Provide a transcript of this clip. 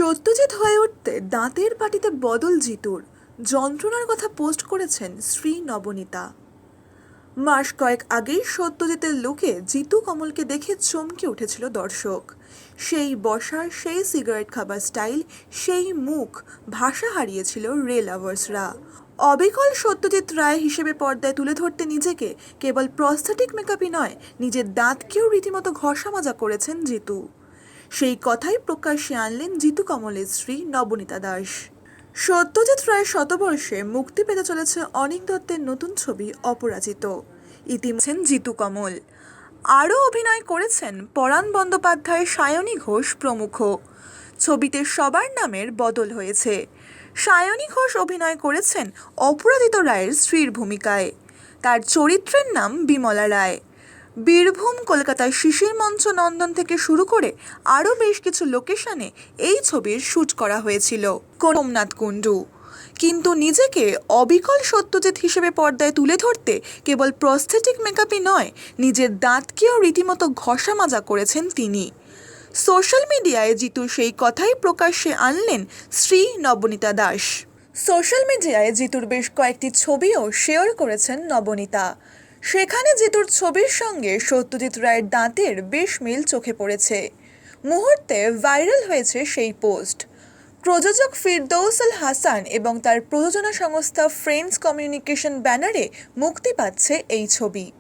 সত্যজিৎ হয়ে উঠতে দাঁতের পাটিতে বদল জিতুর যন্ত্রণার কথা পোস্ট করেছেন শ্রী নবনীতা। মাস কয়েক আগেই সত্যজিতের লুকে জিতু কমলকে দেখে চমকে উঠেছিল দর্শক। সেই বসার, সেই সিগারেট খাবার স্টাইল, সেই মুখ, ভাষা হারিয়েছিল রে লাভার্সরা। অবিকল সত্যজিৎ রায় হিসেবে পর্দায় তুলে ধরতে নিজেকে কেবল প্রস্থেটিক মেকআপই নয়, নিজের দাঁতকেও রীতিমতো ঘষা মাজা করেছেন জিতু। সেই কথাই প্রকাশ্যে আনলেন জিতু কমলের স্ত্রী নবনীতা দাস। সত্যজিৎ রায়ের শতবর্ষে মুক্তি পেতে চলেছে অনিক দত্তের নতুন ছবি অপরাজিত। ইতিমধ্যে জিতু কমল আরও অভিনয় করেছেন পরাণ বন্দ্যোপাধ্যায়, সায়নী ঘোষ প্রমুখ। ছবিতে সবার নামের বদল হয়েছে। সায়নী ঘোষ অভিনয় করেছেন অপরাজিত রায়ের স্ত্রীর ভূমিকায়। তার চরিত্রের নাম বিমলা রায়। বীরভূম, কলকাতার শিশির মঞ্চ, নন্দন থেকে শুরু করে আরও বেশ কিছু লোকেশনে এই ছবির শ্যুট করা হয়েছিল। সোমনাথ কুণ্ডু। কিন্তু নিজেকে অবিকল সত্যজিৎ হিসেবে পর্দায় তুলে ধরতে কেবল প্রস্থেটিক মেকআপই নয়, নিজের দাঁতকেও রীতিমতো ঘষা মাজা করেছেন তিনি। সোশ্যাল মিডিয়ায় জিতুর সেই কথাই প্রকাশ্যে আনলেন শ্রী নবনীতা দাস। সোশ্যাল মিডিয়ায় জিতুর বেশ কয়েকটি ছবিও শেয়ার করেছেন নবনীতা। সেখানে জিতুর ছবির সঙ্গে সত্যজিৎ রায়ের দাঁতের বেশ মিল চোখে পড়েছে। মুহূর্তে ভাইরাল হয়েছে সেই পোস্ট। প্রযোজক ফিরদৌস আল হাসান এবং তার প্রযোজনা সংস্থা ফ্রেন্ডস কমিউনিকেশন ব্যানারে মুক্তি পাচ্ছে এই ছবি।